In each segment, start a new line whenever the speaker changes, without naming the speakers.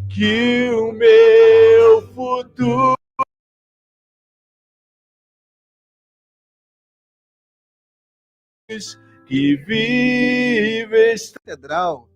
que o meu futuro que vive
Catedral.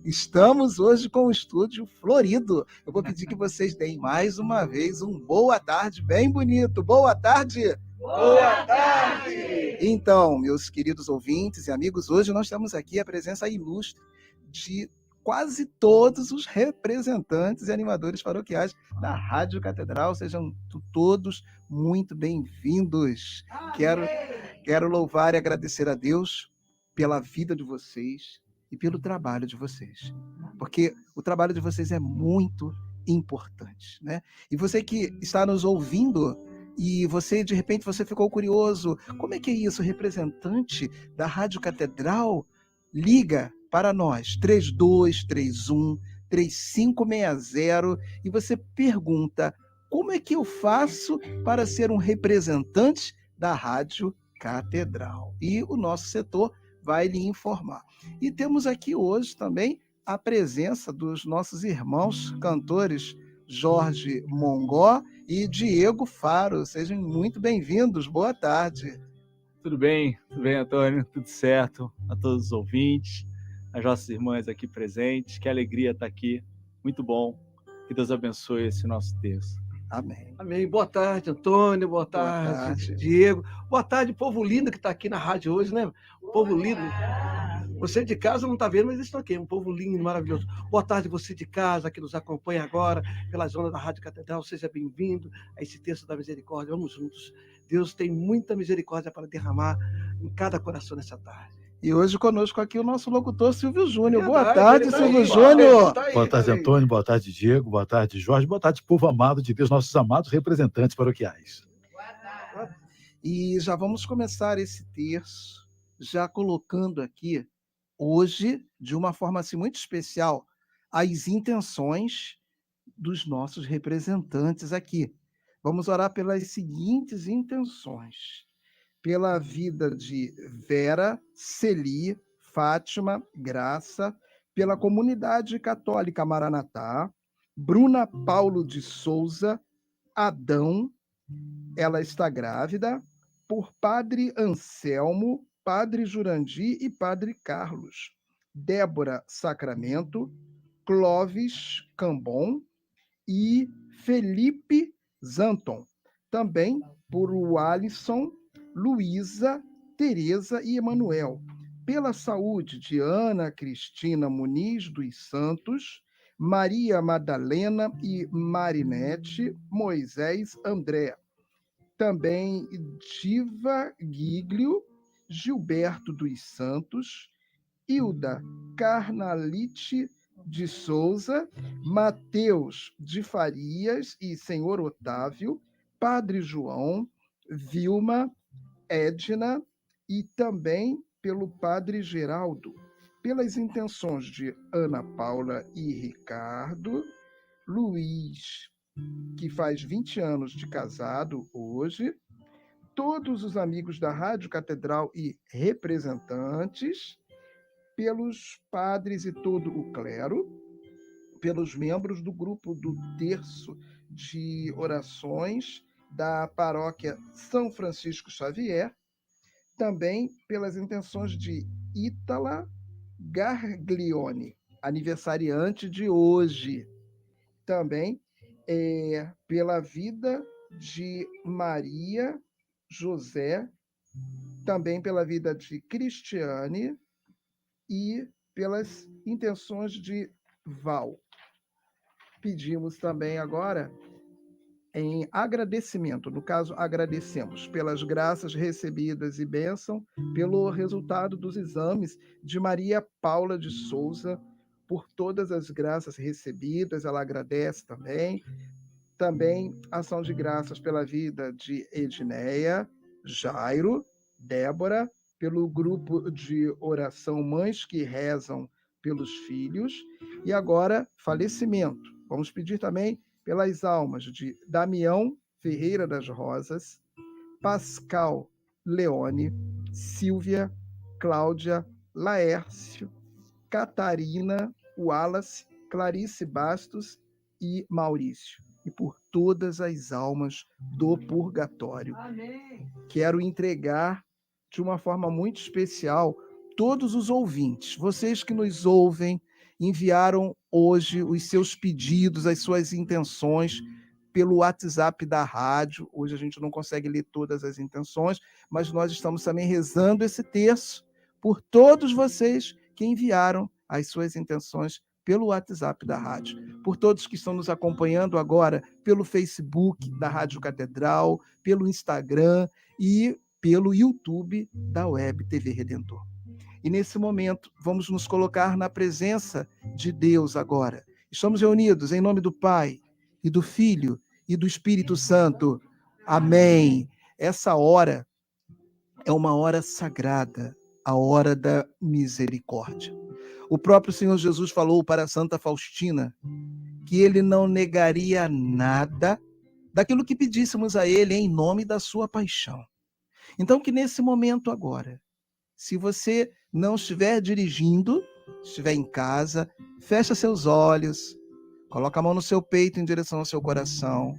Estamos hoje com o estúdio florido. Eu vou pedir que vocês deem mais uma vez um boa tarde bem bonito. Boa tarde!
Boa tarde!
Então, meus queridos ouvintes e amigos, hoje nós temos aqui a presença ilustre de quase todos os representantes e animadores paroquiais da Rádio Catedral. Sejam todos muito bem-vindos. Quero louvar e agradecer a Deus pela vida de vocês e pelo trabalho de vocês, porque o trabalho de vocês é muito importante, né? E você que está nos ouvindo e você, de repente, você ficou curioso, como é que é isso? O representante da Rádio Catedral liga para nós, 3231-3560, e você pergunta, como é que eu faço para ser um representante da Rádio Catedral? E o nosso setor vai lhe informar. E temos aqui hoje também a presença dos nossos irmãos cantores Jorge Mongó e Diego Faro. Sejam muito bem-vindos. Boa tarde.
Tudo bem, Antônio? Tudo certo? A todos os ouvintes, as nossas irmãs aqui presentes. Que alegria estar aqui. Muito bom. Que Deus abençoe esse nosso texto.
Amém.
Amém. Boa tarde, Antônio. Boa tarde, Diego. Boa tarde, povo lindo que está aqui na rádio hoje, né? Povo lindo. Você de casa não está vendo, mas eles estão aqui. Um povo lindo, maravilhoso. Boa tarde, você de casa que nos acompanha agora pelas ondas da Rádio Catedral. Seja bem-vindo a esse texto da misericórdia. Vamos juntos. Deus tem muita misericórdia para derramar em cada coração nessa tarde.
E hoje conosco aqui o nosso locutor Silvio Júnior. Boa tarde, Silvio Júnior.
Boa tarde, Antônio. Boa tarde, Diego. Boa tarde, Jorge. Boa tarde, povo amado de Deus, nossos amados representantes paroquiais.
E já vamos começar esse terço, já colocando aqui, hoje, de uma forma assim, muito especial, as intenções dos nossos representantes aqui. Vamos orar pelas seguintes intenções. Pela vida de Vera, Celi, Fátima, Graça, pela comunidade católica Maranatá, Bruna Paulo de Souza, Adão, ela está grávida, por Padre Anselmo, Padre Jurandir e Padre Carlos, Débora Sacramento, Clóvis Cambon e Felipe Zanton. Também por o Alisson, Luísa, Tereza e Emanuel. Pela saúde de Ana Cristina Muniz dos Santos, Maria Madalena e Marinete, Moisés André. Também Diva Giglio, Gilberto dos Santos, Hilda Carnalite de Souza, Mateus de Farias e Senhor Otávio, Padre João, Vilma, Edna e também pelo Padre Geraldo, pelas intenções de Ana Paula e Ricardo, Luiz, que faz 20 anos de casado hoje, todos os amigos da Rádio Catedral e representantes, pelos padres e todo o clero, pelos membros do grupo do terço de orações da paróquia São Francisco Xavier, também pelas intenções de Ítala Garglione, aniversariante de hoje, também pela vida de Maria José, também pela vida de Cristiane e pelas intenções de Val. Pedimos também agora em agradecimento, no caso, agradecemos pelas graças recebidas e bênção, pelo resultado dos exames de Maria Paula de Souza, por todas as graças recebidas, ela agradece também. Também ação de graças pela vida de Edneia, Jairo, Débora, pelo grupo de oração Mães que Rezam pelos Filhos, e agora falecimento. Vamos pedir também pelas almas de Damião Ferreira das Rosas, Pascal Leone, Silvia, Cláudia, Laércio, Catarina, Wallace Clarice Bastos e Maurício, e por todas as almas do purgatório.
Amém.
Quero entregar de uma forma muito especial todos os ouvintes, vocês que nos ouvem, enviaram hoje os seus pedidos, as suas intenções pelo WhatsApp da rádio. Hoje a gente não consegue ler todas as intenções, mas nós estamos também rezando esse terço por todos vocês que enviaram as suas intenções pelo WhatsApp da rádio, por todos que estão nos acompanhando agora pelo Facebook da Rádio Catedral, pelo Instagram e pelo YouTube da Web TV Redentor. E nesse momento, vamos nos colocar na presença de Deus agora. Estamos reunidos em nome do Pai, e do Filho, e do Espírito Santo. Amém. Essa hora é uma hora sagrada, a hora da misericórdia. O próprio Senhor Jesus falou para Santa Faustina que ele não negaria nada daquilo que pedíssemos a ele em nome da sua paixão. Então, que nesse momento agora, se você não estiver dirigindo, estiver em casa, fecha seus olhos, coloca a mão no seu peito em direção ao seu coração,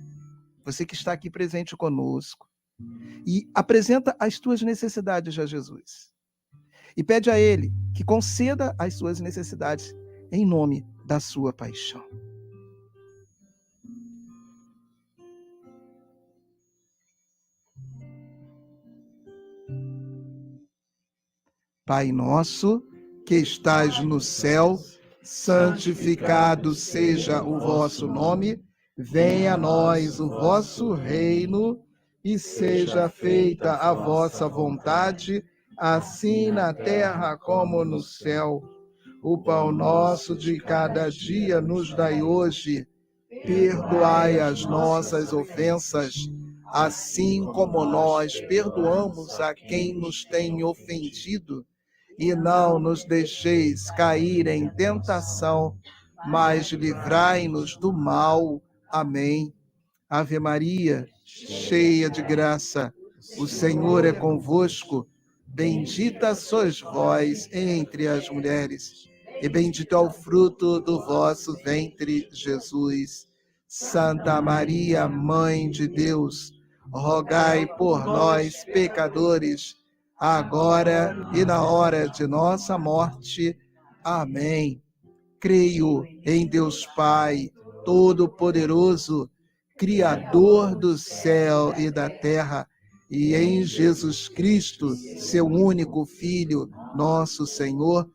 você que está aqui presente conosco, e apresenta as tuas necessidades a Jesus. E pede a Ele que conceda as suas necessidades em nome da sua paixão. Pai nosso, que estais no céu, santificado seja o vosso nome, venha a nós o vosso reino, e seja feita a vossa vontade, assim na terra como no céu. O pão nosso de cada dia nos dai hoje, perdoai as nossas ofensas, assim como nós perdoamos a quem nos tem ofendido. E não nos deixeis cair em tentação, mas livrai-nos do mal. Amém. Ave Maria, cheia de graça, o Senhor é convosco. Bendita sois vós entre as mulheres, e bendito é o fruto do vosso ventre, Jesus. Santa Maria, Mãe de Deus, rogai por nós, pecadores, agora e na hora de nossa morte. Amém. Creio em Deus Pai, Todo-Poderoso, Criador do céu e da terra, e em Jesus Cristo, seu único Filho, nosso Senhor,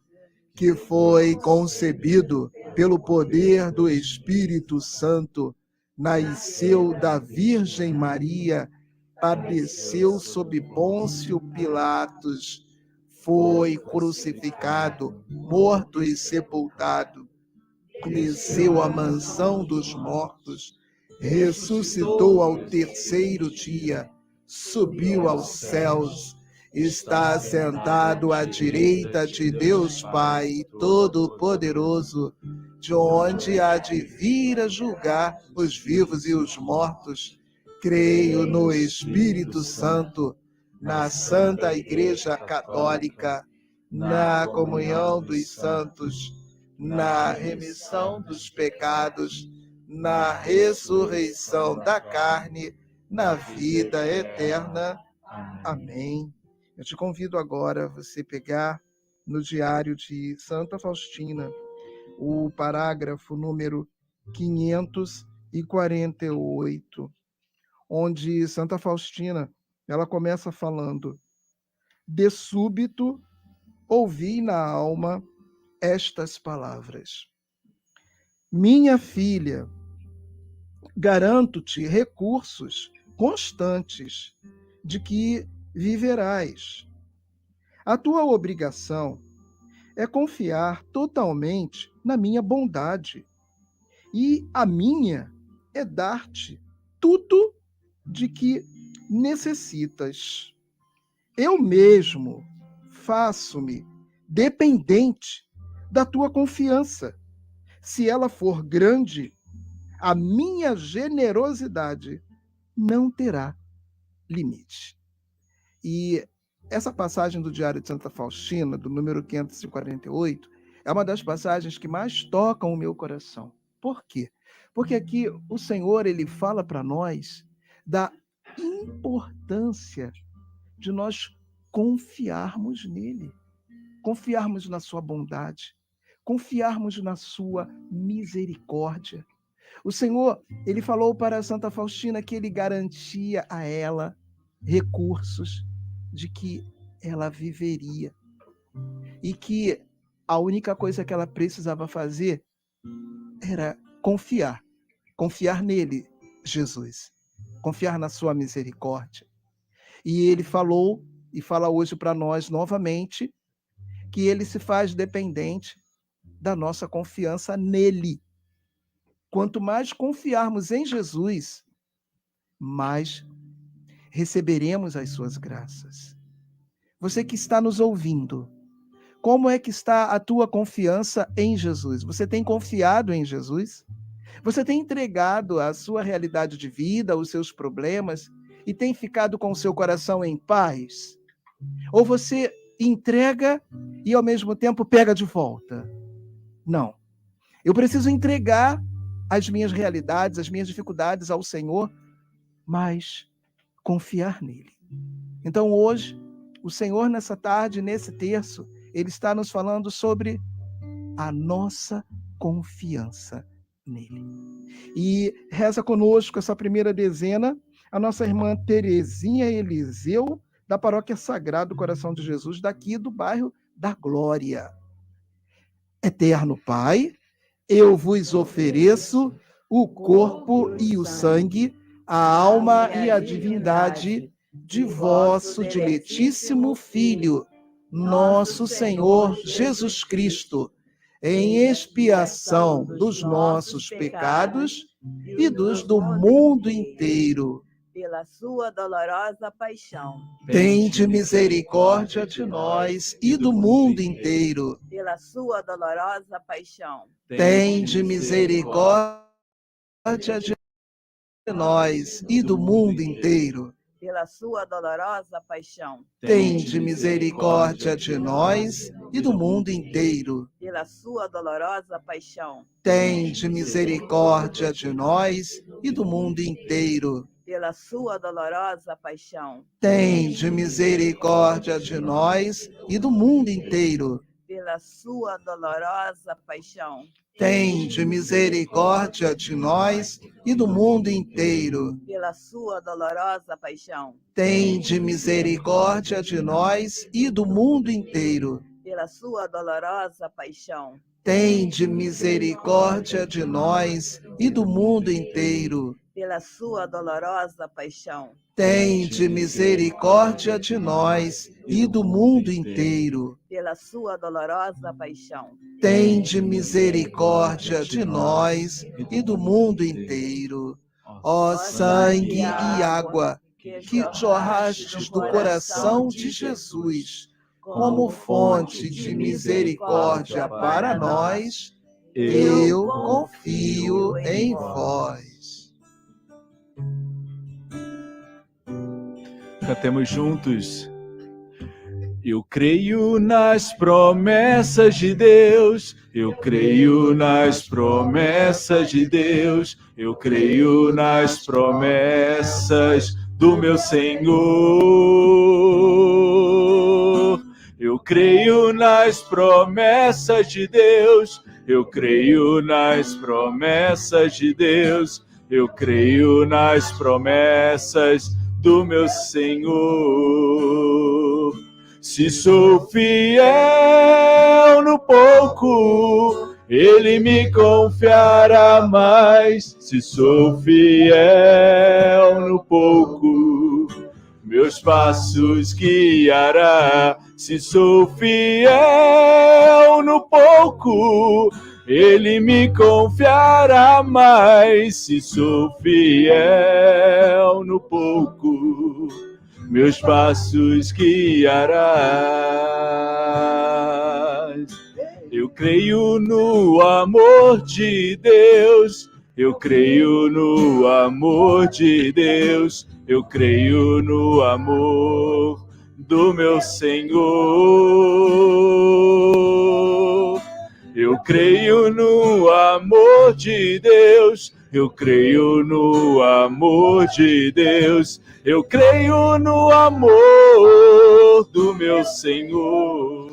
que foi concebido pelo poder do Espírito Santo, nasceu da Virgem Maria, padeceu sob Pôncio Pilatos, foi crucificado, morto e sepultado, desceu à mansão dos mortos, ressuscitou ao terceiro dia, subiu aos céus, está sentado à direita de Deus Pai Todo-Poderoso, de onde há de vir a julgar os vivos e os mortos. Creio no Espírito Santo, na Santa Igreja Católica, na comunhão dos santos, na remissão dos pecados, na ressurreição da carne, na vida eterna. Amém. Eu te convido agora a você pegar no diário de Santa Faustina o parágrafo número 548, onde Santa Faustina ela começa falando: de súbito ouvi na alma estas palavras: minha filha, garanto-te recursos constantes de que viverás. A tua obrigação é confiar totalmente na minha bondade, e a minha é dar-te tudo de que necessitas. Eu mesmo faço-me dependente da tua confiança. Se ela for grande, a minha generosidade não terá limite. E essa passagem do Diário de Santa Faustina, do número 548, É uma das passagens que mais tocam o meu coração. Por quê? Porque aqui o Senhor, ele fala para nós da importância de nós confiarmos nele, confiarmos na sua bondade, confiarmos na sua misericórdia. O Senhor, ele falou para Santa Faustina que ele garantia a ela recursos de que ela viveria e que a única coisa que ela precisava fazer era confiar nele, Jesus, confiar na sua misericórdia. E ele falou, e fala hoje para nós novamente, que ele se faz dependente da nossa confiança nele. Quanto mais confiarmos em Jesus, mais receberemos as suas graças. Você que está nos ouvindo, como é que está a tua confiança em Jesus? Você tem confiado em Jesus? Você tem entregado a sua realidade de vida, os seus problemas, e tem ficado com o seu coração em paz? Ou você entrega e, ao mesmo tempo, pega de volta? Não. Eu preciso entregar as minhas realidades, as minhas dificuldades ao Senhor, mas confiar nele. Então, hoje, o Senhor, nessa tarde, nesse terço, ele está nos falando sobre a nossa confiança nele. E reza conosco essa primeira dezena a nossa irmã Terezinha Eliseu, da Paróquia Sagrado Coração de Jesus, daqui do bairro da Glória. Eterno Pai, eu vos ofereço o corpo e o sangue, a alma e a divindade de vosso diletíssimo Filho, nosso Senhor Jesus Cristo, em expiação dos nossos pecados e dos do mundo inteiro.
Pela sua dolorosa paixão.
Tende misericórdia de nós e do mundo inteiro.
Pela sua dolorosa paixão.
Tende misericórdia de nós e do mundo inteiro.
Pela sua dolorosa paixão.
Tende misericórdia de nós e do mundo inteiro.
Pela sua dolorosa paixão.
Tende misericórdia de nós e do mundo inteiro.
Pela sua dolorosa paixão.
Tende misericórdia de nós e do mundo inteiro.
Pela sua dolorosa paixão.
Tende misericórdia de nós e do mundo inteiro.
Pela sua dolorosa paixão.
Tende misericórdia de nós e do mundo inteiro.
Pela sua dolorosa paixão.
Tende misericórdia de nós e do mundo inteiro.
Pela sua dolorosa paixão.
Tende misericórdia de nós e do mundo inteiro.
Pela sua dolorosa paixão.
Tende misericórdia de nós e do mundo inteiro. Ó sangue e água que jorrastes do coração de Jesus, como fonte de misericórdia para nós, eu confio em vós.
Cantemos juntos. Eu creio nas promessas de Deus, eu creio nas promessas de Deus, eu creio nas promessas do meu Senhor. Eu creio nas promessas de Deus, eu creio nas promessas de Deus, eu creio nas promessas do meu Senhor. Se sou fiel no pouco, Ele me confiará mais. Se sou fiel no pouco, meus passos guiará. Se sou fiel no pouco, Ele me confiará mais. Se sou fiel no pouco, meus passos guiarás. Eu creio no amor de Deus, eu creio no amor de Deus, eu creio no amor do meu Senhor. creio no amor de Deus, eu creio no amor de Deus, eu creio no amor do meu Senhor.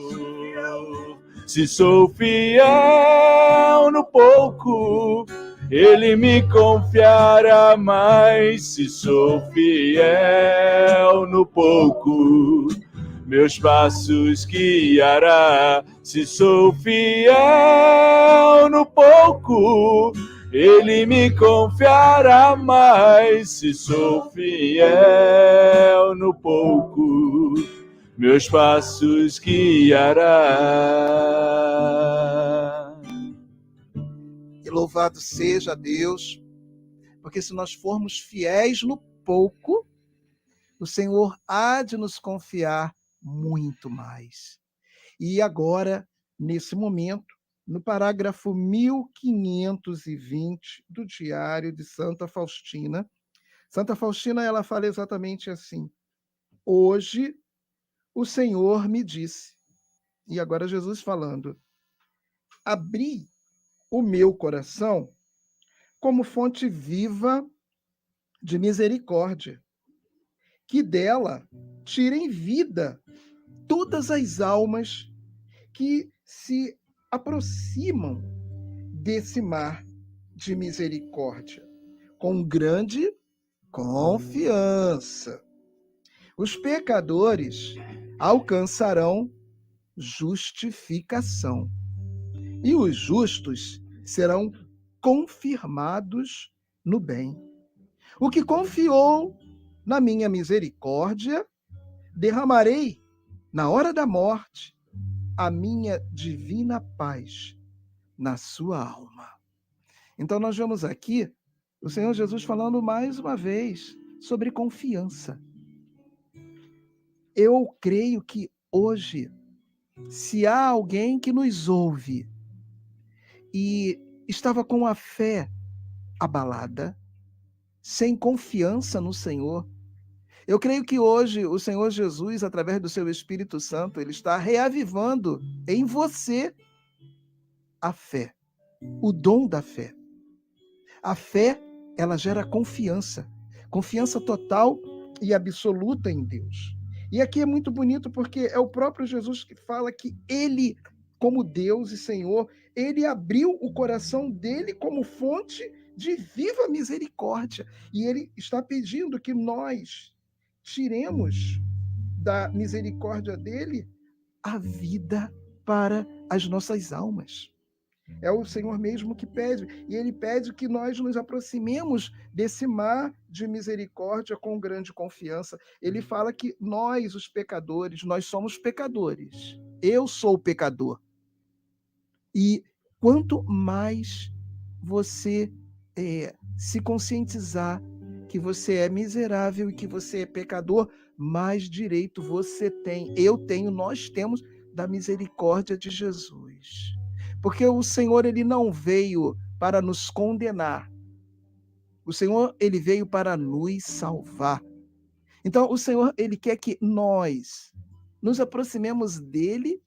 Se sou fiel no pouco, Ele me confiará mais. Se sou fiel no pouco, meus passos guiará. Se sou fiel no pouco, Ele me confiará mais. Se sou fiel no pouco, meus passos guiará.
E louvado seja Deus, porque se nós formos fiéis no pouco, o Senhor há de nos confiar muito mais. E agora, nesse momento, no parágrafo 1520 do Diário de Santa Faustina ela fala exatamente assim: hoje o Senhor me disse, e agora Jesus falando, abri o meu coração como fonte viva de misericórdia, que dela tirem vida todas as almas que se aproximam desse mar de misericórdia, com grande confiança. Os pecadores alcançarão justificação, e os justos serão confirmados no bem. O que confiou na minha misericórdia, derramarei na hora da morte a minha divina paz na sua alma. Então nós vemos aqui o Senhor Jesus falando mais uma vez sobre confiança. Eu creio que hoje, se há alguém que nos ouve e estava com a fé abalada, sem confiança no Senhor, eu creio que hoje o Senhor Jesus, através do seu Espírito Santo, ele está reavivando em você a fé, o dom da fé. A fé, ela gera confiança, confiança total e absoluta em Deus. E aqui é muito bonito porque é o próprio Jesus que fala que ele, como Deus e Senhor, ele abriu o coração dele como fonte de viva misericórdia. E ele está pedindo que nós tiremos da misericórdia dele a vida para as nossas almas. É o Senhor mesmo que pede, e ele pede que nós nos aproximemos desse mar de misericórdia com grande confiança. Ele fala que nós, os pecadores, nós somos pecadores. Eu sou pecador. E quanto mais você se conscientizar que você é miserável e que você é pecador, mais direito você tem, eu tenho, nós temos da misericórdia de Jesus. Porque o Senhor, ele não veio para nos condenar. O Senhor, ele veio para nos salvar. Então, o Senhor, ele quer que nós nos aproximemos dele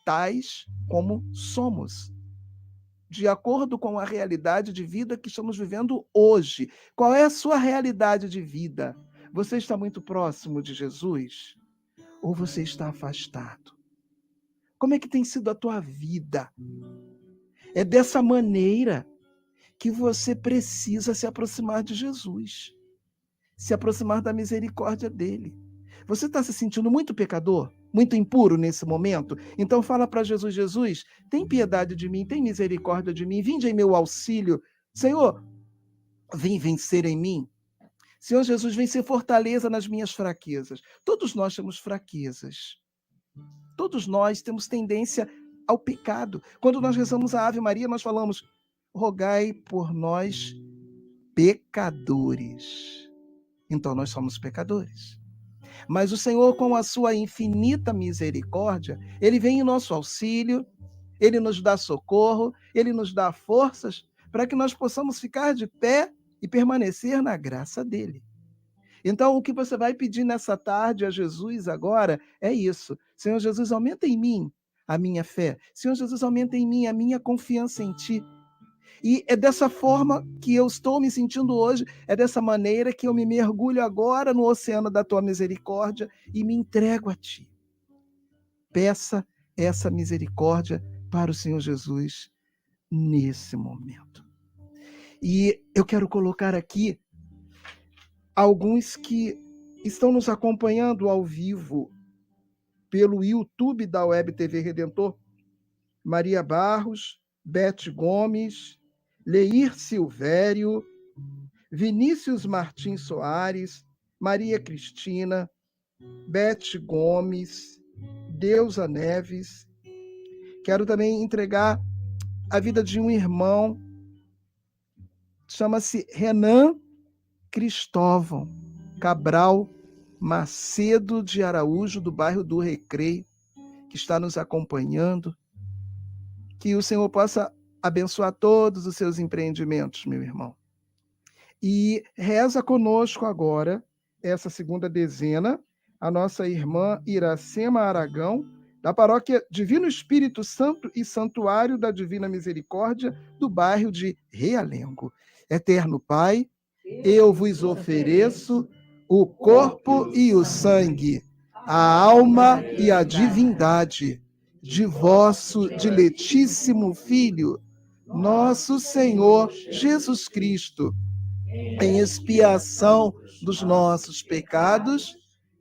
tais como somos, de acordo com a realidade de vida que estamos vivendo hoje. Qual é a sua realidade de vida? Você está muito próximo de Jesus? Ou você está afastado? Como é que tem sido a tua vida? É dessa maneira que você precisa se aproximar de Jesus, se aproximar da misericórdia dele. Você está se sentindo muito pecador, muito impuro nesse momento? Então fala para Jesus: Jesus, tem piedade de mim, tem misericórdia de mim, vinde em meu auxílio. Senhor, vem vencer em mim. Senhor Jesus, vem ser fortaleza nas minhas fraquezas. Todos nós temos fraquezas. Todos nós temos tendência ao pecado. Quando nós rezamos a Ave Maria, nós falamos: rogai por nós, pecadores. Então nós somos pecadores. Mas o Senhor, com a sua infinita misericórdia, ele vem em nosso auxílio, ele nos dá socorro, ele nos dá forças para que nós possamos ficar de pé e permanecer na graça dele. Então, o que você vai pedir nessa tarde a Jesus agora é isso: Senhor Jesus, aumenta em mim a minha fé. Senhor Jesus, aumenta em mim a minha confiança em Ti. E é dessa forma que eu estou me sentindo hoje, é dessa maneira que eu me mergulho agora no oceano da Tua misericórdia e me entrego a Ti. Peça essa misericórdia para o Senhor Jesus nesse momento. E eu quero colocar aqui alguns que estão nos acompanhando ao vivo pelo YouTube da Web TV Redentor. Maria Barros, Beth Gomes, Leir Silvério, Vinícius Martins Soares, Maria Cristina, Beth Gomes, Deusa Neves. Quero também entregar a vida de um irmão, chama-se Renan Cristóvão Cabral Macedo de Araújo, do bairro do Recreio, que está nos acompanhando. Que o Senhor possa abençoar todos os seus empreendimentos, meu irmão. E reza conosco agora, essa segunda dezena, a nossa irmã Iracema Aragão, da paróquia Divino Espírito Santo e Santuário da Divina Misericórdia, do bairro de Realengo. Eterno Pai, eu vos ofereço o corpo e o sangue, a alma e a divindade de vosso diletíssimo Filho, nosso Senhor Jesus Cristo, em expiação dos nossos pecados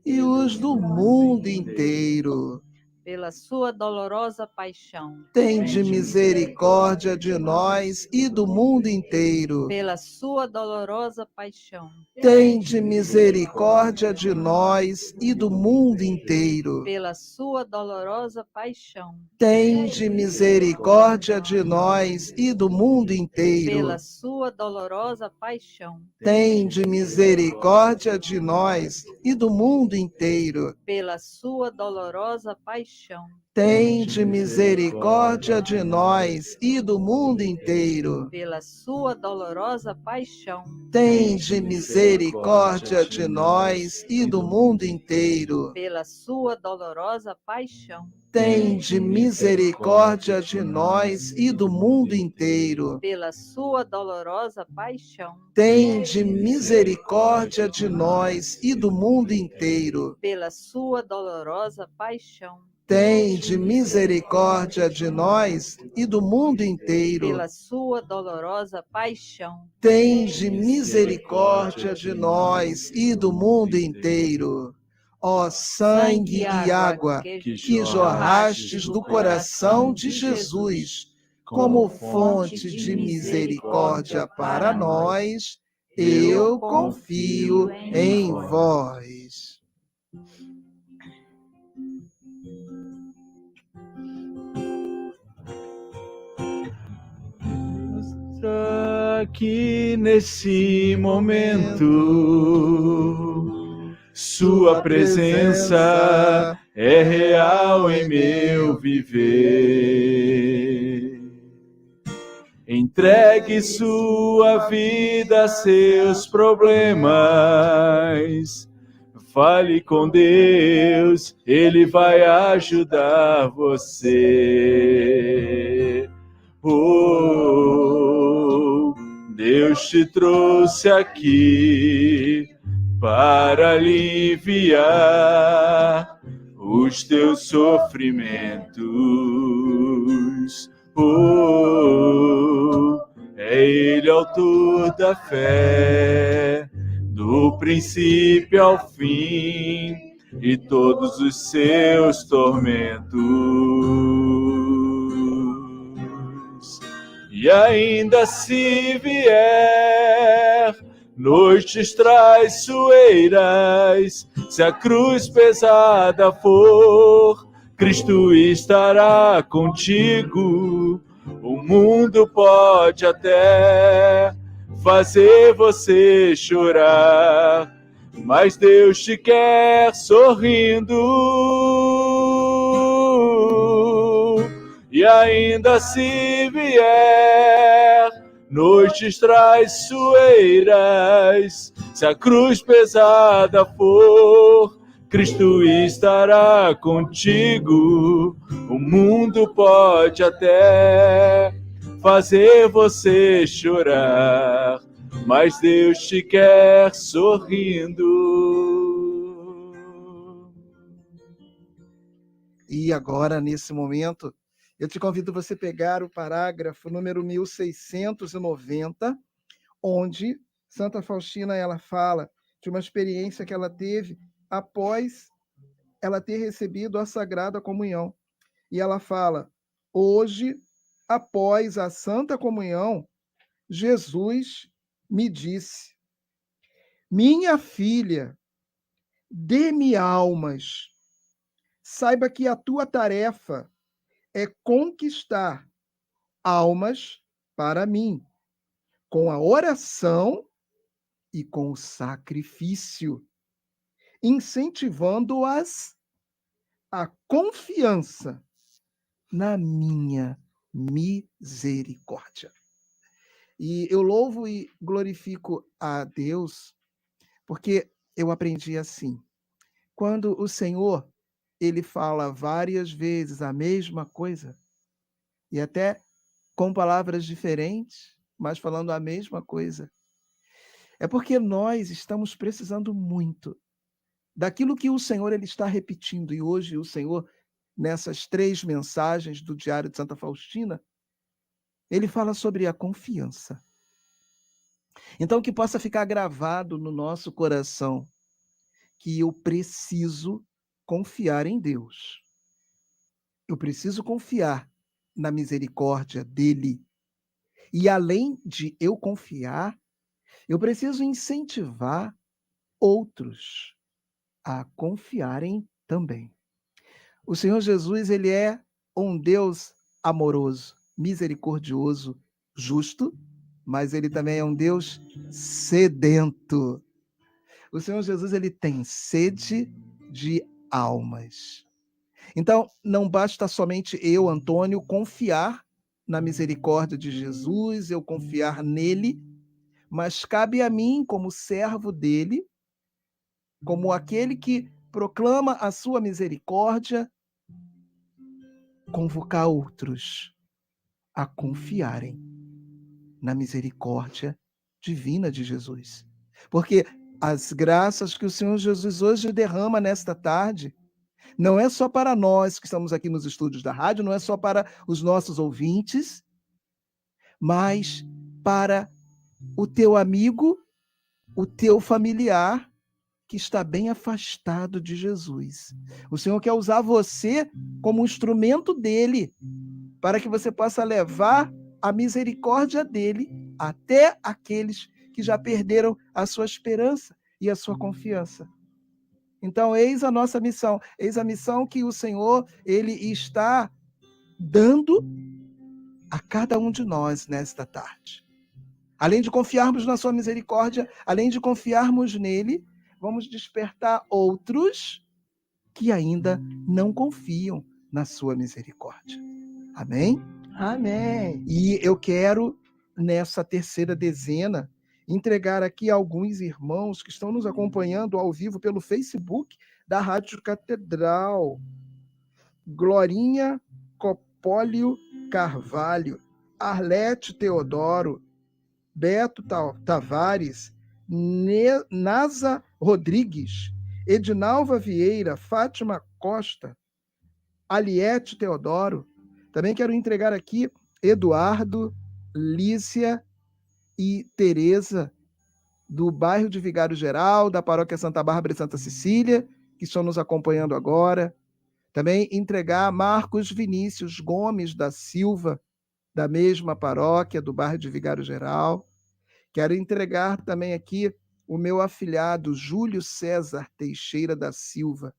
e os do mundo inteiro.
Pela sua dolorosa paixão.
Tende misericórdia de nós e do mundo inteiro.
Pela sua dolorosa paixão.
Tende misericórdia de nós e do mundo inteiro.
Pela sua dolorosa paixão.
Tende misericórdia de nós e do mundo inteiro.
Pela sua dolorosa paixão.
Tende misericórdia de nós e do mundo inteiro.
Pela sua dolorosa paixão.
Tende misericórdia de nós e do mundo inteiro.
Pela sua dolorosa paixão.
Tende misericórdia de nós e do mundo inteiro.
Pela sua dolorosa paixão.
Tende misericórdia de nós e do mundo inteiro.
Pela sua dolorosa paixão.
Tende misericórdia de nós e do mundo inteiro.
Pela sua dolorosa paixão.
Tende misericórdia de nós e do mundo inteiro.
Pela sua dolorosa paixão.
Tende misericórdia de nós e do mundo inteiro. Ó sangue e água que jorrastes do coração de Jesus, como fonte de misericórdia para nós, eu confio em vós.
Aqui nesse momento, sua presença é real em meu viver. Entregue sua vida a seus problemas. Fale com Deus, Ele vai ajudar você. Oh, Deus te trouxe aqui para aliviar os teus sofrimentos. Oh, é Ele autor da fé, do princípio ao fim, e todos os seus tormentos. E ainda se vier noites traiçoeiras, se a cruz pesada for, Cristo estará contigo. O mundo pode até fazer você chorar, mas Deus te quer sorrindo. E ainda se vier noites traiçoeiras, se a cruz pesada for, Cristo estará contigo. O mundo pode até fazer você chorar, mas Deus te quer sorrindo.
E agora, nesse momento, eu te convido a você pegar o parágrafo número 1690, onde Santa Faustina ela fala de uma experiência que ela teve após ela ter recebido a Sagrada Comunhão. E ela fala: hoje, após a Santa Comunhão, Jesus me disse: minha filha, dê-me almas. Saiba que a tua tarefa é conquistar almas para mim, com a oração e com o sacrifício, incentivando-as a confiança na minha misericórdia. E eu louvo e glorifico a Deus, porque eu aprendi assim. Quando o Senhor, ele fala várias vezes a mesma coisa, e até com palavras diferentes, mas falando a mesma coisa, é porque nós estamos precisando muito daquilo que o Senhor ele está repetindo. E hoje o Senhor, nessas 3 mensagens do Diário de Santa Faustina, ele fala sobre a confiança. Então, que possa ficar gravado no nosso coração que eu preciso confiar em Deus. Eu preciso confiar na misericórdia dele. E além de eu confiar, eu preciso incentivar outros a confiarem também. O Senhor Jesus, ele é um Deus amoroso, misericordioso, justo, mas ele também é um Deus sedento. O Senhor Jesus, ele tem sede de almas. Então, não basta somente eu, Antônio, confiar na misericórdia de Jesus, eu confiar nele, mas cabe a mim, como servo dele, como aquele que proclama a sua misericórdia, convocar outros a confiarem na misericórdia divina de Jesus. Porque as graças que o Senhor Jesus hoje derrama nesta tarde não é só para nós que estamos aqui nos estúdios da rádio, não é só para os nossos ouvintes, mas para o teu amigo, o teu familiar que está bem afastado de Jesus. O Senhor quer usar você como um instrumento dele, para que você possa levar a misericórdia dele até aqueles que já perderam a sua esperança e a sua confiança. Então, eis a nossa missão, eis a missão que o Senhor ele está dando a cada um de nós nesta tarde. Além de confiarmos na sua misericórdia, além de confiarmos nele, vamos despertar outros que ainda não confiam na sua misericórdia. Amém?
Amém.
E eu quero, nessa 3ª dezena, entregar aqui a alguns irmãos que estão nos acompanhando ao vivo pelo Facebook da Rádio Catedral. Glorinha Copólio Carvalho, Arlete Teodoro, Beto Tavares, Nasa Rodrigues, Edinalva Vieira, Fátima Costa, Aliete Teodoro. Também quero entregar aqui Eduardo, Lícia e Tereza, do bairro de Vigário Geral, da paróquia Santa Bárbara e Santa Cecília, que estão nos acompanhando agora. Também entregar Marcos Vinícius Gomes da Silva, da mesma paróquia, do bairro de Vigário Geral. Quero entregar também aqui o meu afilhado Júlio César Teixeira da Silva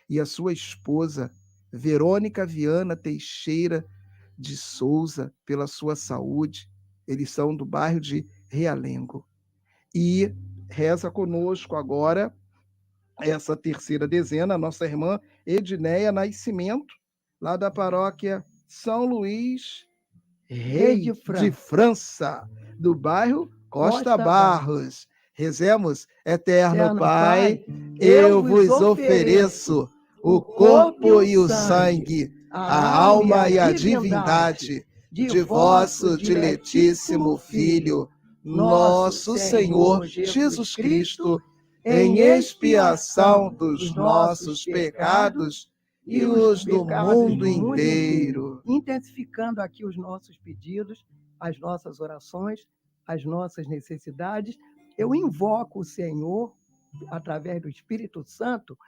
e a sua esposa Verônica Viana Teixeira de Souza, pela sua saúde. Eles são do bairro de Realengo. E reza conosco agora essa 3ª dezena, a nossa irmã Edneia Nascimento, lá da paróquia São Luís, Rei de França, do bairro Costa Barros. Rezemos: Eterno Pai, eu vos ofereço o corpo e o sangue, a alma e a divindade de vosso diletíssimo Filho, nosso Senhor Jesus Cristo, em expiação dos nossos pecados e os do mundo inteiro.
Intensificando aqui os nossos pedidos, as nossas orações, as nossas necessidades, eu invoco o Senhor, através do Espírito Santo,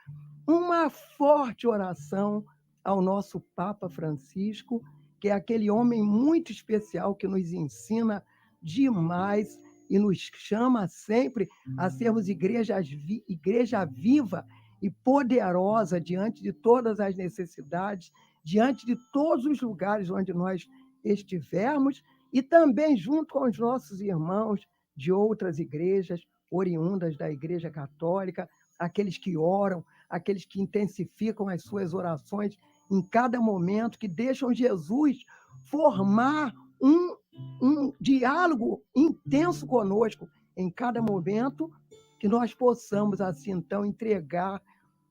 uma forte oração ao nosso Papa Francisco, que é aquele homem muito especial que nos ensina demais e nos chama sempre a sermos igreja viva e poderosa diante de todas as necessidades, diante de todos os lugares onde nós estivermos, e também junto com os nossos irmãos de outras igrejas, oriundas da Igreja Católica, aqueles que oram, aqueles que intensificam as suas orações em cada momento, que deixam Jesus formar um diálogo intenso conosco em cada momento, que nós possamos, assim, então, entregar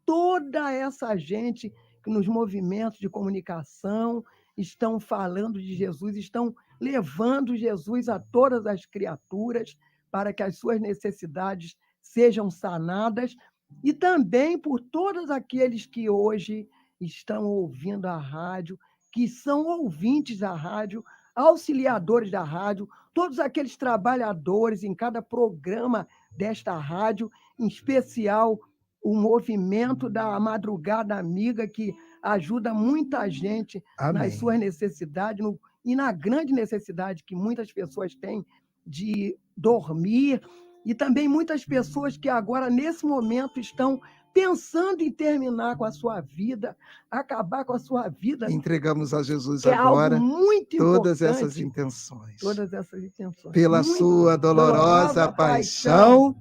toda essa gente que nos movimentos de comunicação estão falando de Jesus, estão levando Jesus a todas as criaturas para que as suas necessidades sejam sanadas, e também por todos aqueles que hoje estão ouvindo a rádio, que são ouvintes da rádio, auxiliadores da rádio, todos aqueles trabalhadores em cada programa desta rádio, em especial o movimento da Madrugada Amiga, que ajuda muita gente nas suas necessidades e na grande necessidade que muitas pessoas têm de dormir, e também muitas pessoas que agora, nesse momento, estão pensando em terminar com a sua vida, acabar com a sua vida.
Entregamos a Jesus
é
agora
algo muito
todas
importante.
essas intenções.
Todas essas intenções.
Pela
Muito
sua dolorosa paixão,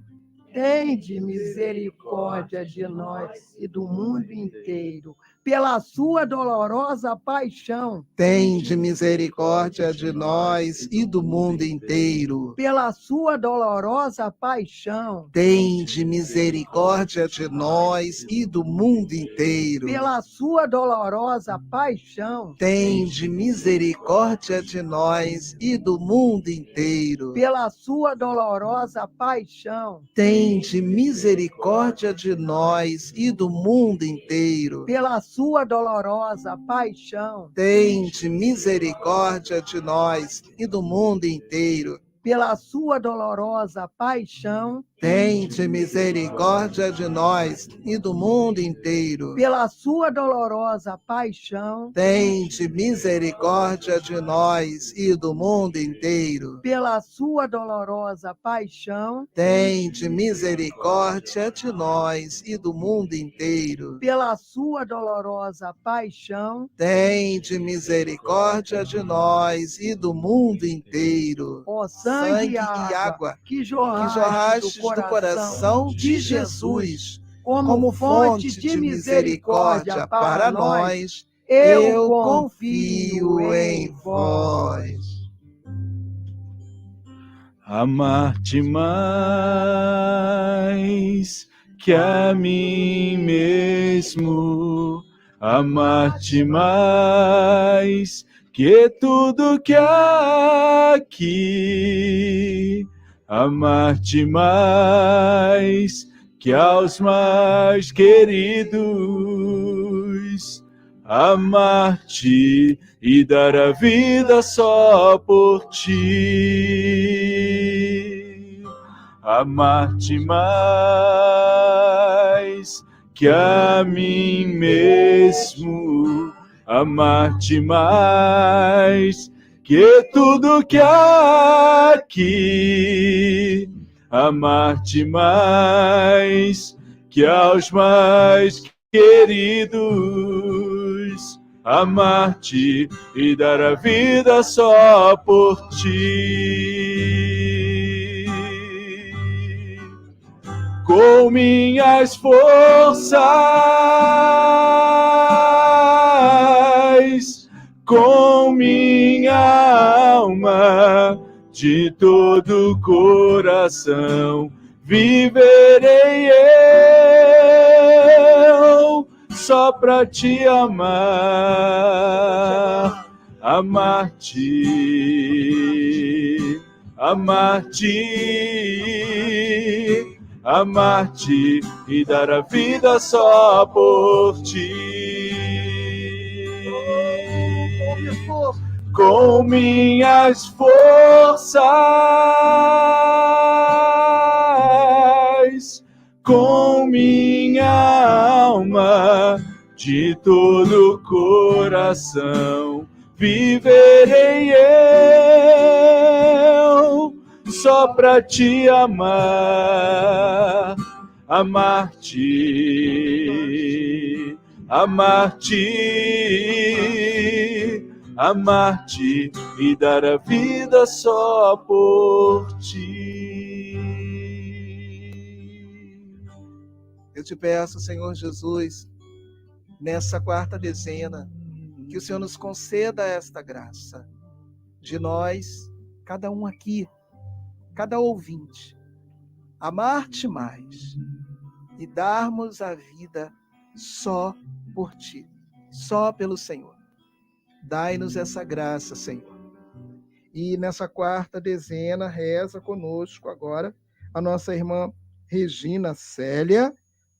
tende misericórdia de nós e do mundo inteiro. Pela sua dolorosa paixão,
tende misericórdia de nós e do mundo inteiro.
Pela sua dolorosa paixão,
tende misericórdia de nós e do mundo inteiro.
Pela sua dolorosa paixão,
tende misericórdia de nós e do mundo inteiro.
Pela sua dolorosa paixão,
tende misericórdia de nós e do mundo inteiro.
Pela sua dolorosa paixão,
tende misericórdia de nós e do mundo inteiro.
Pela sua dolorosa paixão,
tende misericórdia de nós e do mundo inteiro.
Pela sua dolorosa paixão,
tende misericórdia de nós e do mundo inteiro.
Pela sua dolorosa paixão,
tende misericórdia de nós e do mundo inteiro.
Pela sua dolorosa paixão,
tende misericórdia de nós e do mundo inteiro.
Ó sangue e água que jorraste do coração de Jesus, como fonte de misericórdia para nós, eu confio em vós.
Amar-te mais que a mim mesmo, amar-te mais que tudo que há aqui, amar-te mais que aos mais queridos, amar-te e dar a vida só por ti, amar-te mais que a mim mesmo, amar-te mais que tudo que há aqui, amar-te mais que aos mais queridos, amar-te e dar a vida só por ti. Com minhas forças, com minha alma, de todo o coração, viverei eu, só pra te amar, amar-te, amar-te, amar-te e dar a vida só por ti. Com minhas forças, com minha alma, de todo o coração, viverei eu só pra te amar, amar-te, amar-te, amar-te e dar a vida só por ti.
Eu te peço, Senhor Jesus, nessa quarta dezena, que o Senhor nos conceda esta graça de nós, cada um aqui, cada ouvinte, amar-te mais e darmos a vida só por ti, só pelo Senhor. Dai-nos essa graça, Senhor. E nessa quarta dezena, reza conosco agora a nossa irmã Regina Célia,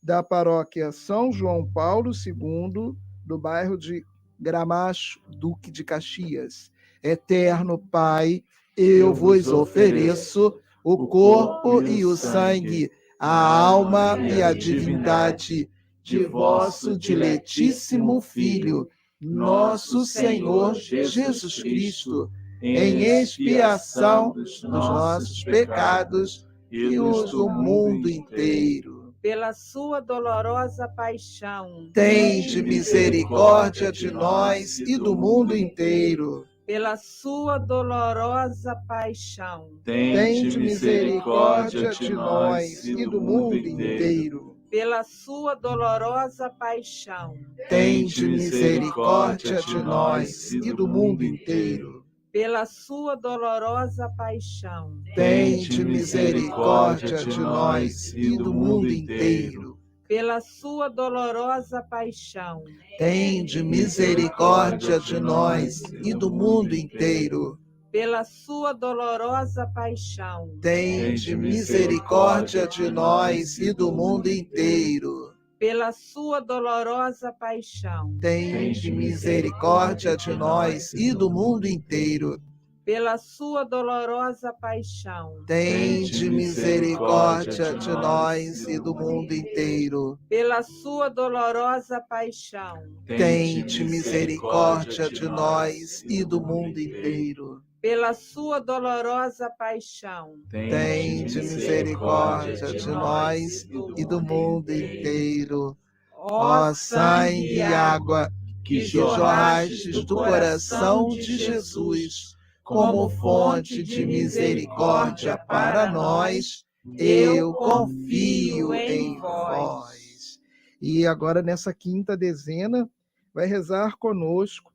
da paróquia São João Paulo II, do bairro de Gramacho, Duque de Caxias. Eterno Pai, eu vos ofereço o corpo e o sangue, a alma e a divindade de vosso diletíssimo Filho, nosso Senhor Jesus Cristo, em expiação dos nossos pecados e os do mundo inteiro.
Pela sua dolorosa paixão,
Tende misericórdia de nós e do mundo inteiro.
pela sua dolorosa paixão,
Tende misericórdia de nós e do mundo inteiro.
pela sua dolorosa paixão,
Tende misericórdia de nós e do mundo inteiro.
pela sua dolorosa paixão,
Tende misericórdia de nós e do mundo inteiro.
pela sua dolorosa paixão,
Tende misericórdia de nós e do mundo inteiro.
pela sua dolorosa paixão,
Tende misericórdia de nós e do mundo inteiro.
pela sua dolorosa paixão,
Tende misericórdia de nós e do mundo inteiro.
pela sua dolorosa paixão,
Tende misericórdia de nós e do mundo inteiro.
pela sua dolorosa paixão,
Tende misericórdia de nós e do mundo inteiro.
pela sua dolorosa paixão,
Tende misericórdia de nós e do mundo inteiro. Ó sangue e água que jorrastes do coração de Jesus, como fonte de misericórdia para nós, eu confio em vós. E agora, nessa quinta dezena, vai rezar conosco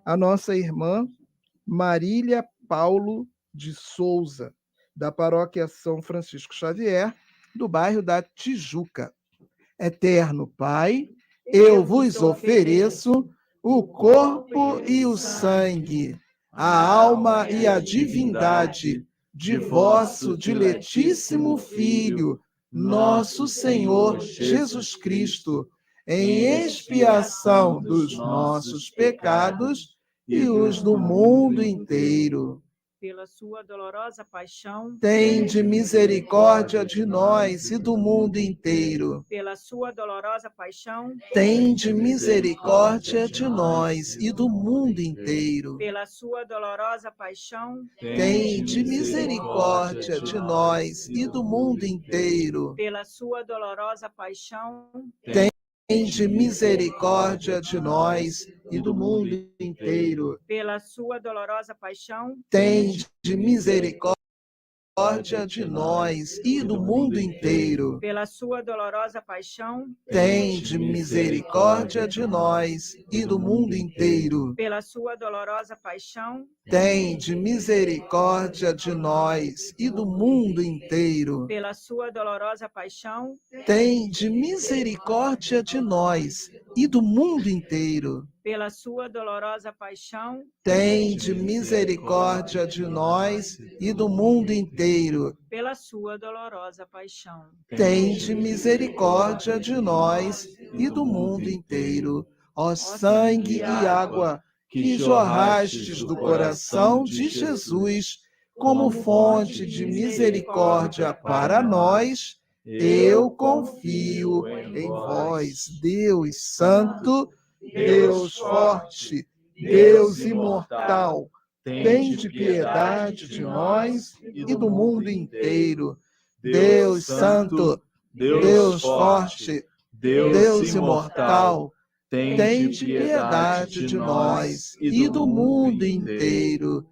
a nossa irmã Marília Paulo de Souza, da paróquia São Francisco Xavier, do bairro da Tijuca. Eterno Pai, eu vos ofereço o corpo e o sangue, a alma e a divindade de vosso diletíssimo Filho, nosso Senhor Jesus Cristo, em expiação dos nossos pecados e os do mundo inteiro.
Pela sua dolorosa paixão,
Tende misericórdia de nós e do mundo inteiro.
pela sua dolorosa paixão,
Tende misericórdia de nós e do mundo inteiro.
pela sua dolorosa paixão,
Tende misericórdia de nós e do mundo inteiro.
pela sua dolorosa paixão,
Tende misericórdia de nós e do mundo inteiro.
pela sua dolorosa paixão,
Tende misericórdia misericórdia de nós e do mundo inteiro.
pela sua dolorosa paixão,
Tende misericórdia de nós e do mundo inteiro.
pela sua dolorosa paixão,
Tende misericórdia de nós e do mundo inteiro.
pela sua dolorosa paixão,
Tende misericórdia de nós e do mundo inteiro.
pela sua dolorosa paixão,
Tende misericórdia de nós e do mundo inteiro.
pela sua dolorosa paixão.
Tende misericórdia de nós e do mundo inteiro. Ó sangue e água que jorrastes do coração de Jesus como fonte de misericórdia para nós, eu confio em vós, Deus Santo, Deus forte, Deus imortal. Tende piedade de nós e do mundo inteiro. Deus Santo, Deus forte, Deus imortal. Tende piedade de nós e do mundo inteiro.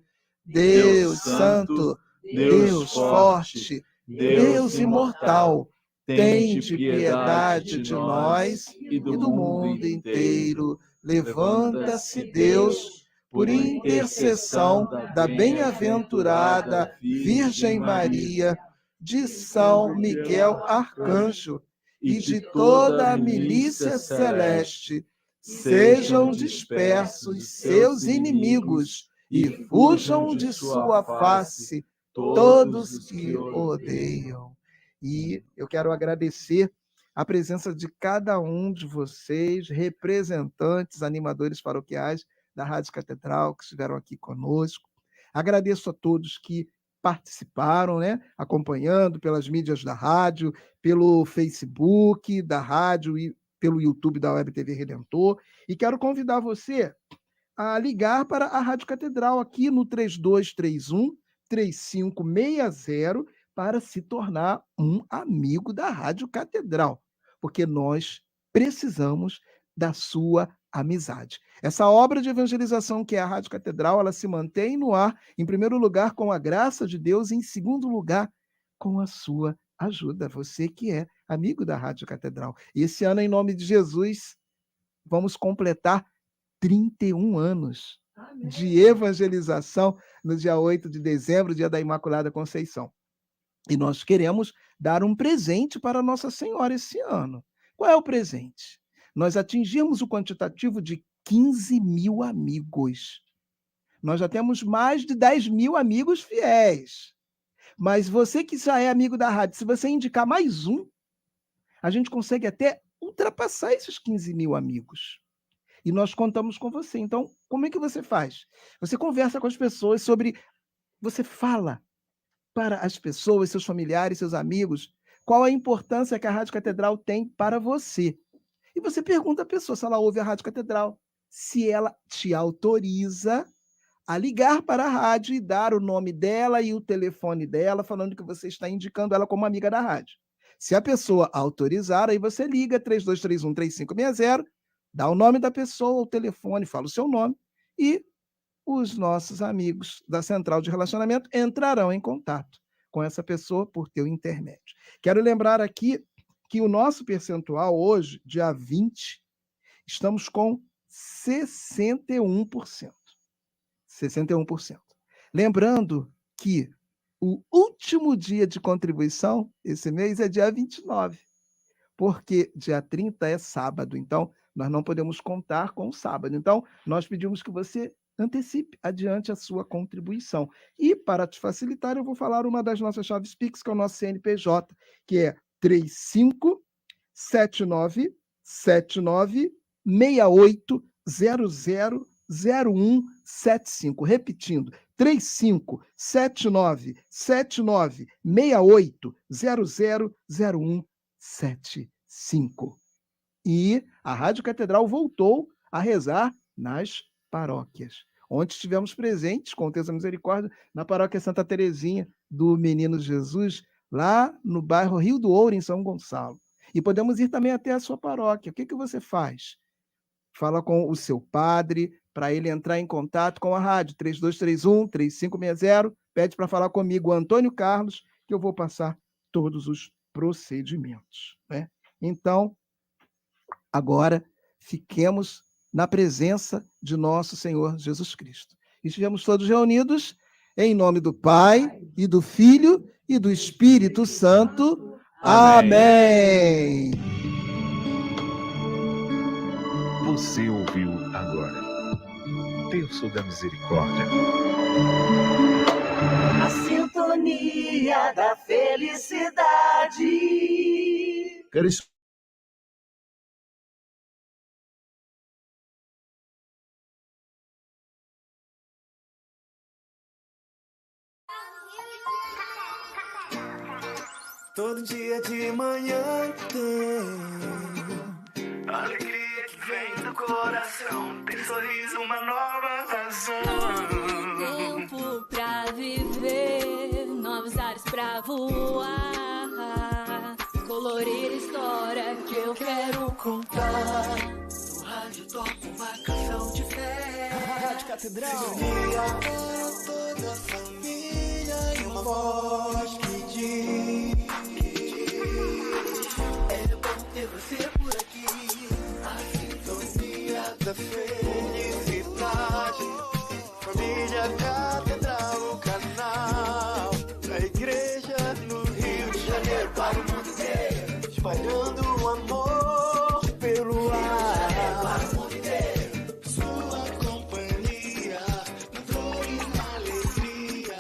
Deus Santo, Deus forte, Deus imortal. Tende piedade de nós e do mundo inteiro. Levanta-se, Deus, por intercessão da bem-aventurada Virgem Maria, de São Miguel Arcanjo e de toda a milícia celeste, sejam dispersos seus inimigos e fujam de sua face todos que o odeiam. E eu quero agradecer a presença de cada um de vocês, representantes, animadores paroquiais da Rádio Catedral, que estiveram aqui conosco. Agradeço a todos que participaram, né, acompanhando pelas mídias da rádio, pelo Facebook da rádio e pelo YouTube da Web TV Redentor. E quero convidar você a ligar para a Rádio Catedral aqui no 3231-3560 para se tornar um amigo da Rádio Catedral, porque nós precisamos da sua amizade. Essa obra de evangelização que é a Rádio Catedral, ela se mantém no ar, em primeiro lugar, com a graça de Deus, e em segundo lugar, com a sua ajuda, você que é amigo da Rádio Catedral. E esse ano, em nome de Jesus, vamos completar 31 anos de evangelização no dia 8 de dezembro, dia da Imaculada Conceição. E nós queremos dar um presente para Nossa Senhora esse ano. Qual é o presente? Nós atingimos o quantitativo de 15 mil amigos. Nós já temos mais de 10 mil amigos fiéis. Mas você que já é amigo da rádio, se você indicar mais um, a gente consegue até ultrapassar esses 15 mil amigos. E nós contamos com você. Então, como é que você faz? Você conversa com as pessoas sobre... Você fala para as pessoas, seus familiares, seus amigos, qual a importância que a Rádio Catedral tem para você. E você pergunta à pessoa se ela ouve a Rádio Catedral, se ela te autoriza a ligar para a rádio e dar o nome dela e o telefone dela, falando que você está indicando ela como amiga da rádio. Se a pessoa autorizar, aí você liga 3231-3560, dá o nome da pessoa, o telefone, fala o seu nome, e os nossos amigos da Central de Relacionamento entrarão em contato com essa pessoa por teu intermédio. Quero lembrar aqui que o nosso percentual hoje, dia 20, estamos com 61%. 61%. Lembrando que o último dia de contribuição esse mês é dia 29, porque dia 30 é sábado, então nós não podemos contar com o sábado. Então, nós pedimos que você antecipe, adiante a sua contribuição. E, para te facilitar, eu vou falar uma das nossas chaves Pix, que é o nosso CNPJ, que é 3579-68000175. Repetindo, 3579-68000175. E a Rádio Catedral voltou a rezar nas paróquias. Ontem estivemos presentes, com Deus da Misericórdia, na paróquia Santa Terezinha do Menino Jesus, lá no bairro Rio do Ouro, em São Gonçalo. E podemos ir também até a sua paróquia. O que você faz? Fala com o seu padre, para ele entrar em contato com a rádio, 3231-3560, pede para falar comigo o Antônio Carlos, que eu vou passar todos os procedimentos, né? Então, agora fiquemos na presença de nosso Senhor Jesus Cristo. E estivemos todos reunidos em nome do Pai, e do Filho, e do Espírito Santo. Amém.
Você ouviu agora Terço da Misericórdia.
A sintonia da felicidade.
Todo dia de manhã tem alegria que vem do coração, tem sorriso, uma nova razão.
Tempo pra viver, novos ares pra voar, colorir a história que eu quero contar.
No rádio toca uma canção de fé,
Rádio Catedral.
Sintonia para toda a família e uma voz que diz: é bom ter você por aqui. A sintonia da felicidade. Família Catedral, o canal da igreja no Rio de Janeiro para o mundo inteiro, espalhando o amor pelo ar. Para o mundo inteiro, sua companhia, na dor e na alegria,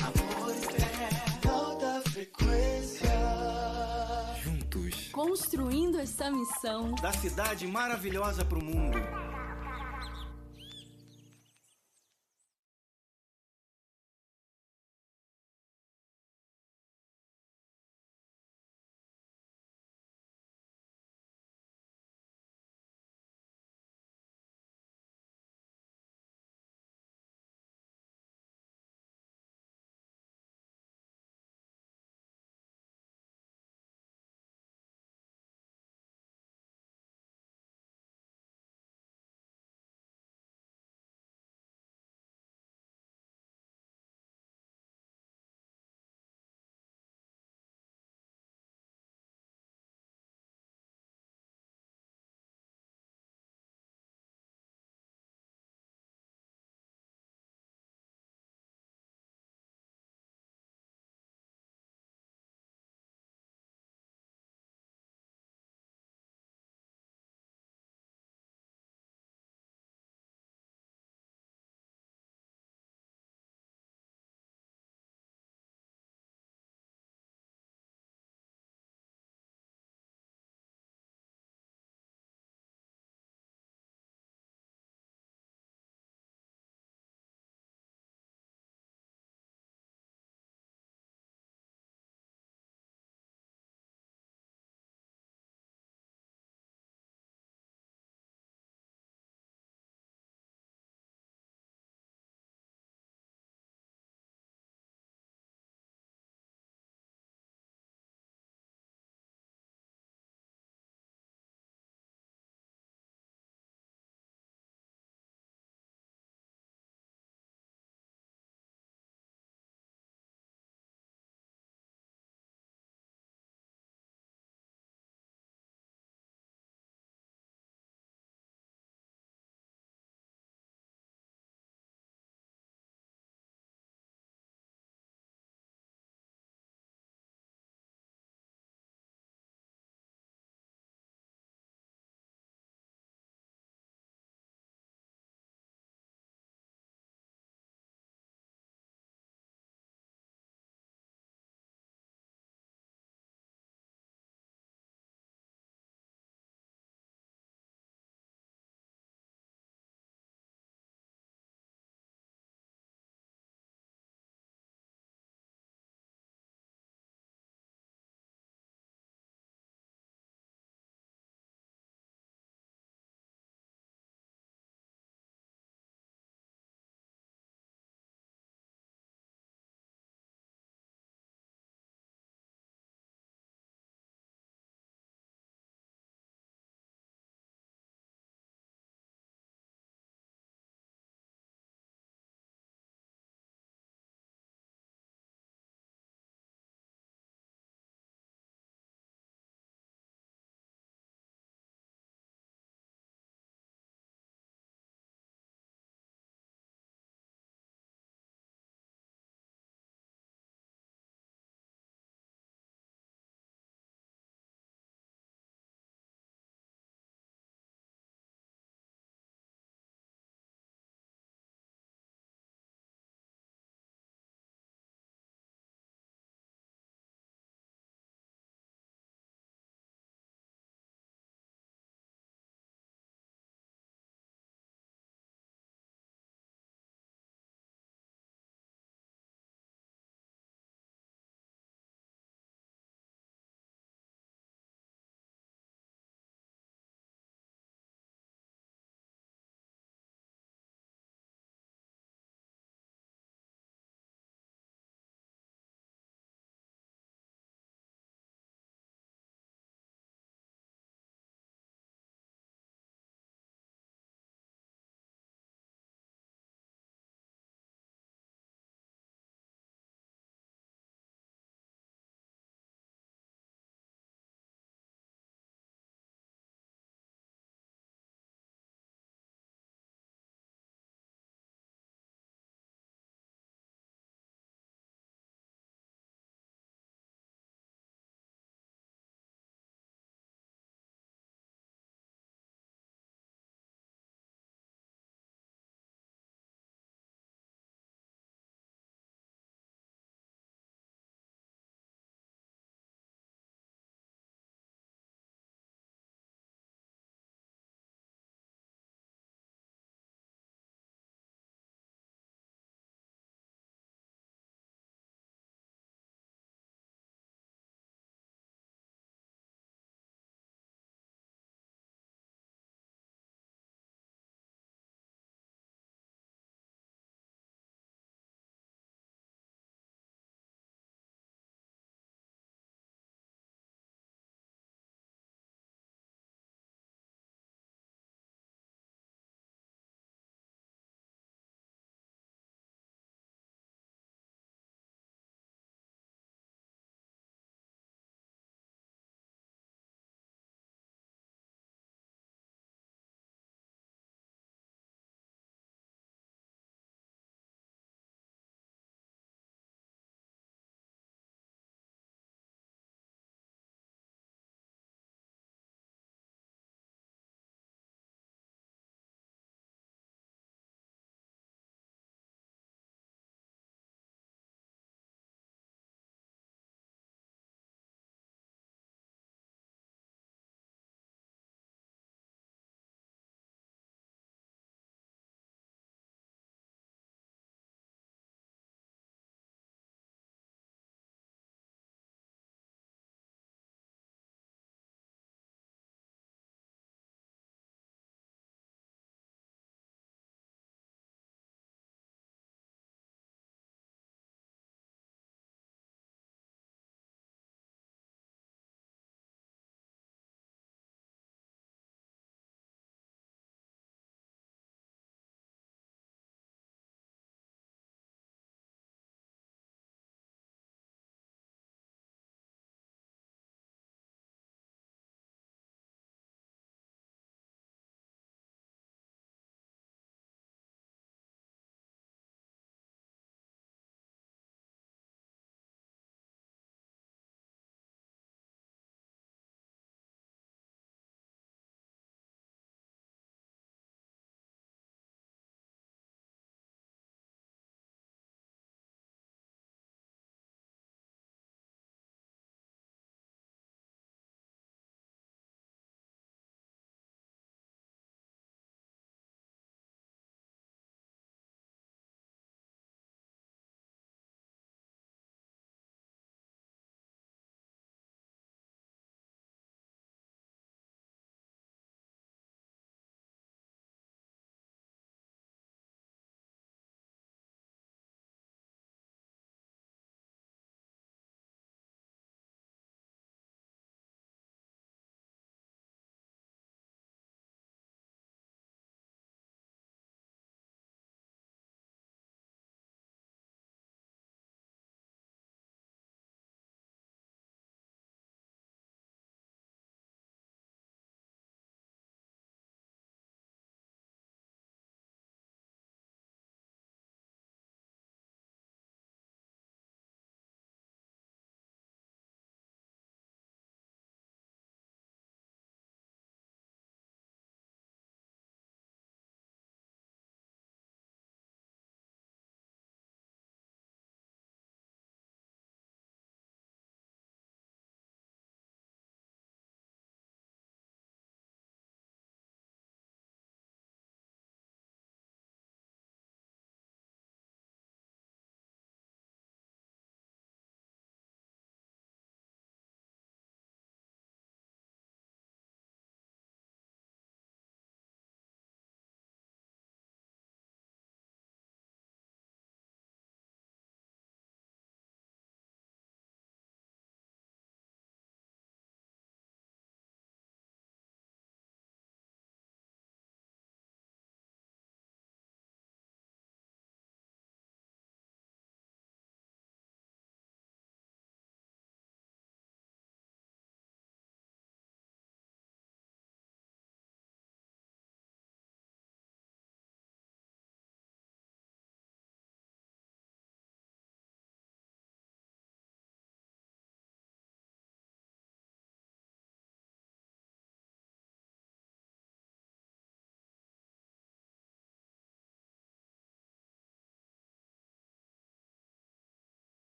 amor e fé, alta frequência.
construindo essa missão
Da cidade maravilhosa para o mundo.